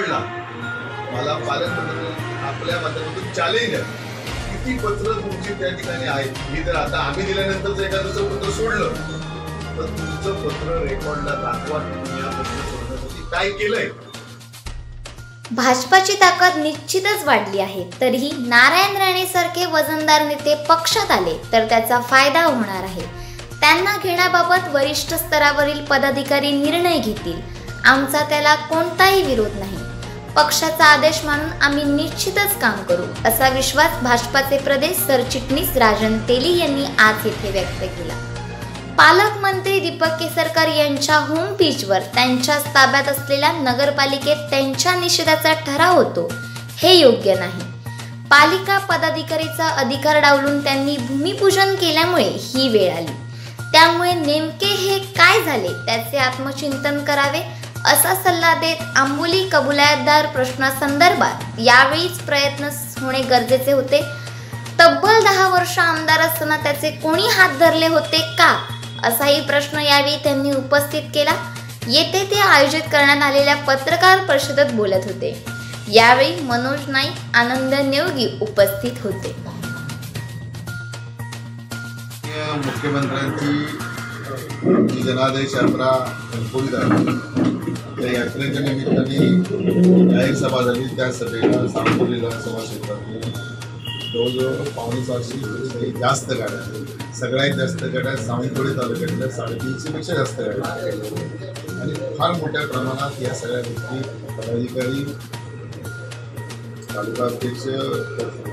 रेकॉर्डला मला पालकमंत्र्यांनी आपल्या माध्यमातून चॅलेंज आहे, किती पत्र तुमची त्या ठिकाणी आहेत. मी जर आता आम्ही दिल्यानंतर एका दुसरं पत्र सोडलं तर तुमचं पत्र रेकॉर्डला दाखवा की तुम्ही या पत्र सोडण्यासाठी काय केलंय. भाजपाची ताकद निश्चितच वाढली आहे. तरीही नारायण राणे सारखे वजनदार नेते पक्षात आले तर त्याचा फायदा होणार आहे. त्यांना घेण्याबाबत वरिष्ठ स्तरावरील पदाधिकारी निर्णय घेतील. आमचा त्याला कोणताही विरोध नाही. पक्षाचा आदेश मानून आम्ही निश्चितच काम करू, असा विश्वास भाजपाचे प्रदेश सरचिटणीस राजन तेली यांनी आज येथे व्यक्त केला. पालकमंत्री दीपक केसरकर यांच्या होम पेजवर त्यांच्या ताब्यात असलेल्या नगरपालिकेत त्यांच्या निषेधाचा ठराव होतो, हे योग्य नाही. पालिका पदाधिकारीचा अधिकार डावलून त्यांनी भूमिपूजन केल्यामुळे ही वेळ आली. त्यामुळे नेमके हे काय झाले त्याचे आत्मचिंतन करावे, असा सल्ला देत आंबोली कबुलातदार प्रश्नासंदर्भात यावेळीच प्रयत्न होणे गरजेचे होते. तब्बल 10 वर्ष आमदार असताना त्याचे कोणी हात धरले होते का, असाही प्रश्न यावेळी त्यांनी उपस्थित केला. येथे ते आयोजित करण्यात आलेल्या पत्रकार परिषदेत बोलत होते. यावेळी मनोज नाईक, आनंद नेवगी उपस्थित होते. मुख्यमंत्र्यांची जनादेश यात्रा घरपोळी झाली. त्या यात्रेच्या निमित्ताने जाहीर सभा झाली. त्या सभेला सांगोली विधानसभा क्षेत्रातून जवळजवळ 550 जास्त गाड्या, सगळ्यात जास्त गाड्या सांगोली तालुक्यातल्या 350 पेक्षा जास्त गाड्या आणि फार मोठ्या प्रमाणात या सगळ्या गोष्टी पदाधिकारी, तालुका अध्यक्ष,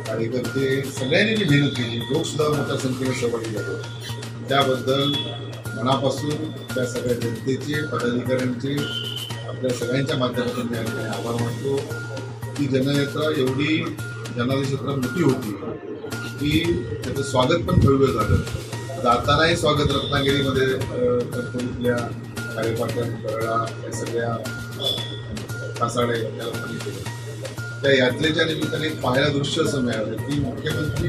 कार्यकर्ते सगळ्यांनी जी मेहनत केली, लोक सुद्धा मोठ्या संख्येने सहभागी झाले. त्याबद्दल मनापासून त्या सगळ्या जनतेचे, पदाधिकाऱ्यांचे, आपल्या सगळ्यांच्या माध्यमातून मी आभार मानतो की जनयात्रा एवढी जनादेश यात्रा मोठी होती की त्याचं स्वागत पण भव्य झालं. जातानाही स्वागत रत्नागिरीमध्ये गणपतीतल्या कार्यपाठ्या, करळा या सगळ्या कासाडे या लोकांनी केलं. त्या यात्रेच्या निमित्ताने पाहायला दृश्य असं मिळालं की मुख्यमंत्री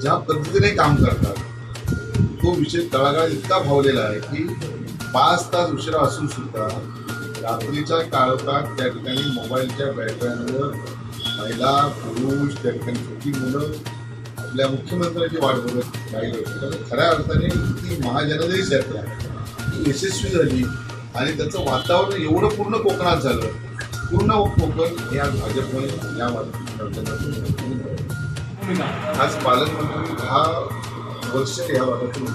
ज्या पद्धतीने काम करतात तो विषय तळागाळात इतका भावलेला आहे की 5 तास उशिरा असून सुद्धा रात्रीच्या काळोखात त्या ठिकाणी मोबाईलच्या बॅटऱ्यांवर महिला, पुरुष, त्या ठिकाणी छोटी मुलं आपल्या मुख्यमंत्र्यांची वाट बघत राहिली. त्यामुळे खऱ्या अर्थाने ती महाजनादेश यात्रा यशस्वी झाली आणि त्याचं वातावरण एवढं पूर्ण कोकणात झालं. पूर्ण कोकण या भाजपने या आज पालकमंत्री 10 वर्ष या भागातून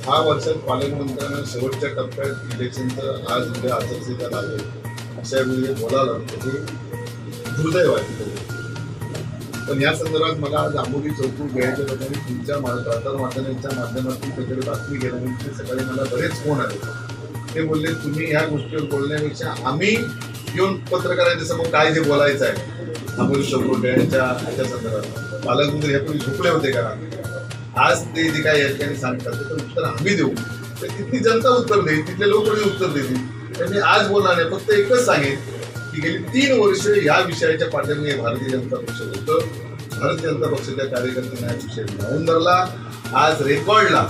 10 वर्षात पालकमंत्र्यांना शेवटच्या टप्प्यात इलेक्शनचं आज उद्या आचारसंहिता लागेल अशा वेळी बोलायला हे दुर्दैव आहे. पण या संदर्भात मला आज आंबोली चौकून वेळेच्या लोकांनी तुमच्या प्रसार माध्यमांच्या माध्यमातून त्याच्याकडे बातमी गेल्यानंतर सकाळी मला बरेच फोन आले. ते बोलले तुम्ही ह्या गोष्टीवर बोलण्यापेक्षा आम्ही येऊन पत्रकारांच्या समोर काय जे बोलायचं आहे आंबोली चौकून वेळेच्या ह्याच्या संदर्भात पालकमंत्री ह्यापूर्वी झोपले होते का, आज ते जे काय या ठिकाणी सांगतात त्याचं उत्तर आम्ही देऊ तर तिथली जनता उत्तर देईल, तिथले लोक उत्तर देतील. त्यांनी आज बोलणार नाही, फक्त एकच सांगेल की गेली 3 वर्ष या विषयाच्या पाठीमागे भारतीय जनता पक्ष होतं. भारतीय जनता पक्षाच्या कार्यकर्त्यांनी हा विषय लावून धरला. आज रेकॉर्डला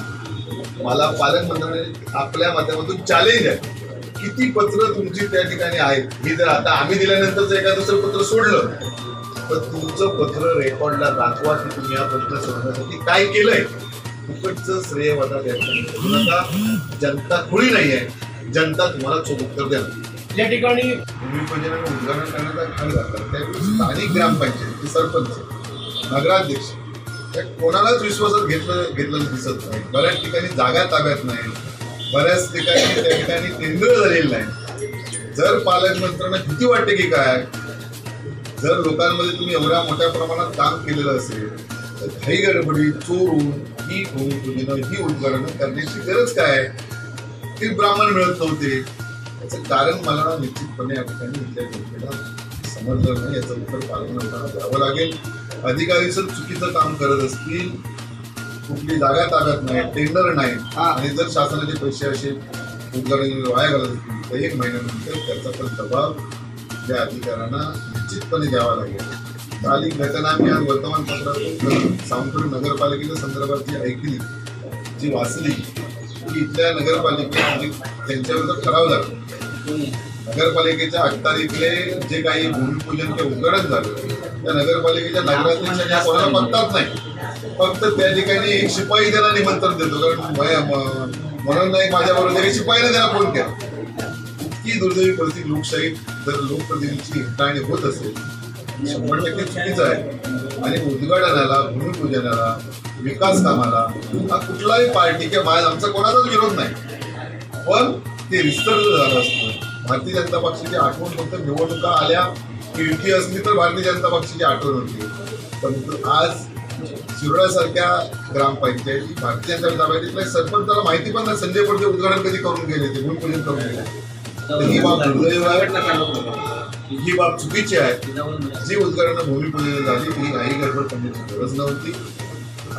मला पालकमंत्र्यांनी आपल्या माध्यमातून चॅलेंज आहे, किती पत्र तुमची त्या ठिकाणी आहेत. मी जर आता आम्ही दिल्यानंतर एका दुसरं पत्र सोडलं तर तुमचं पत्र रेकॉर्डला दाखवा की तुम्ही या प्रश्न सोडण्यासाठी काय केलंय. फुकटचं श्रेय वाटा त्या ठिकाणी करू नका. जनता खुळी नाही आहे, जनता तुम्हाला चोख उत्तर द्या. या ठिकाणी भूमिपूजनाने उद्घाटन करण्याचा खर्च जातात त्यावेळी स्थानिक ग्रामपंचायत, सरपंच, नगराध्यक्ष त्या कोणालाच विश्वासात घेतलं दिसत नाही. बऱ्याच ठिकाणी जागा ताब्यात नाही, बऱ्याच ठिकाणी त्या ठिकाणी केंद्र झालेलं नाही. जर पालकमंत्र्यांना भीती वाटते की काय, जर लोकांमध्ये तुम्ही एवढ्या मोठ्या प्रमाणात काम केलेलं असेल तर घाई गडबडी चोरून ही भूमिपूजन ही उद्घाटन करण्याची गरज काय. ते ब्राह्मण मिळत नव्हते याचं कारण मला निश्चितपणे या ठिकाणी इथल्या जनतेला समजलं नाही. याचं उत्तर पालकमंत्र्यांना द्यावं लागेल. अधिकारी जर चुकीचं काम करत असतील, कुठली जागा ताब्यात नाही, टेंडर नाही आणि जर शासनाचे पैसे असे उद्घाटन वाया घालत असतील तर 1 महिन्यानंतर त्याचा पण दबाव त्या अधिकाऱ्यांना निश्चितपणे द्यावा लागेल. काल एक घटना मी आज वर्तमानपत्रातून सावंतवाडी नगरपालिकेच्या संदर्भात जी ऐकली, जी वाचली की इथल्या नगरपालिकेने त्यांच्यावर ठराव झाला नगरपालिकेच्या अखत्यारीतले जे काही भूमिपूजन किंवा उद्घाटन झालं त्या नगरपालिकेच्या नगराध्यक्षांनी कोणाला पत्ताच नाही. फक्त त्या ठिकाणी एक शिपाई त्याला निमंत्रण देतो, कारण म्हणून नाही माझ्याबरोबर एक शिपाईने त्याला फोन केला. इतकी दुर्दैवी परिस्थिती लोकशाहीत जर लोकप्रतिनिधीची हिंसाळणी होत असेल 100% चुकीचं आहे. आणि उद्घाटनाला, भूमिपूजनाला, विकास कामाला हा कुठलाही पार्टी किंवा आमचा कोणाचाच विरोध नाही, पण ते रिसर्च झालं असतं. भारतीय जनता पक्षाची आठवण फक्त निवडणुका आल्या की युती असली तर भारतीय जनता पक्षाची आठवण होती. परंतु आज शिरोड्यासारख्या ग्रामपंचायती भारतीय जनता पक्षाच्या सरपंचाला माहिती पण नाही संजय पडते उद्घाटन कधी करून गेले, ते भूमिपूजन करून गेले. ही बाब दुर्दैव आहे, ही बाब चुकीची आहे. जी उद्घाटन भूमिपूजन झाली ही काही गडबड करण्याची गरज नव्हती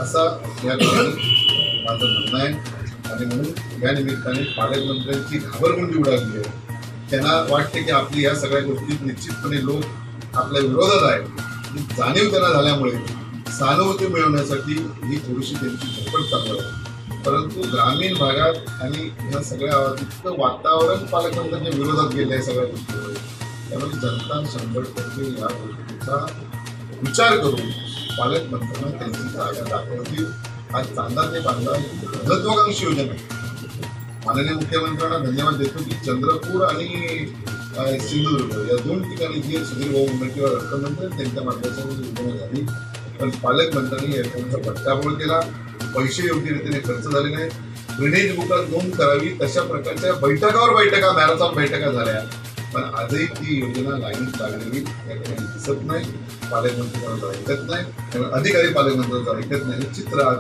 असा या ठिकाणी माझं म्हणणं आहे. आणि म्हणून या निमित्ताने पालकमंत्र्यांची घाबरगुंडी उडाली आहे. त्यांना वाटते की आपली या सगळ्या गोष्टीत निश्चितपणे लोक आपल्या विरोधात आहेत. जाणीव त्यांना झाल्यामुळे सहानुभूती मिळवण्यासाठी ही थोडीशी त्यांची धडपड चालू आहे. परंतु ग्रामीण भागात आणि या सगळ्या इतकं वातावरण पालकमंत्र्यांच्या विरोधात गेलं आहे सगळ्या गोष्टीवर. त्यामुळे जनता 100% या गोष्टीचा विचार करून पालकमंत्र्यांना त्यांची जागा दाखवतील. आज चांदा ते बांधा महत्वाकांक्षी योजना आहे. माननीय मुख्यमंत्र्यांना धन्यवाद देतो की चंद्रपूर आणि सिंधुदुर्ग या 2 ठिकाणी जी सुधीर भाऊ मुनगंटीवार अर्थमंत्री त्यांच्या मार्गदर्शनाची योजना झाली, पण पालकमंत्र्यांनी या योजनेचा बट्टाबोळ केला. पैसे योग्य रीतीने खर्च झाले नाही. ड्रेनेज बुकात नोंद करावी तशा प्रकारच्या बैठकावर बैठका, मॅरेथॉन बैठका झाल्या, पण आजही ती योजना लाईनीत लागलेली या ठिकाणी दिसत नाही. पालकमंत्र्यांना ऐकत नाही, अधिकारी पालकमंत्र्यांचं ऐकत नाही. हे चित्र आज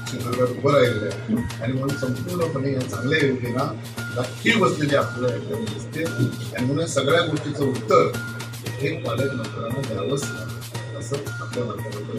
चित्रपटात उभं राहिलेलं आहे. आणि म्हणून संपूर्णपणे या चांगल्या योजना नक्की बसलेली आपल्याला या ठिकाणी दिसते. आणि म्हणून सगळ्या गोष्टीचं उत्तर हे पालकमंत्र्यांना द्यावंच असं आपल्या माध्यमातून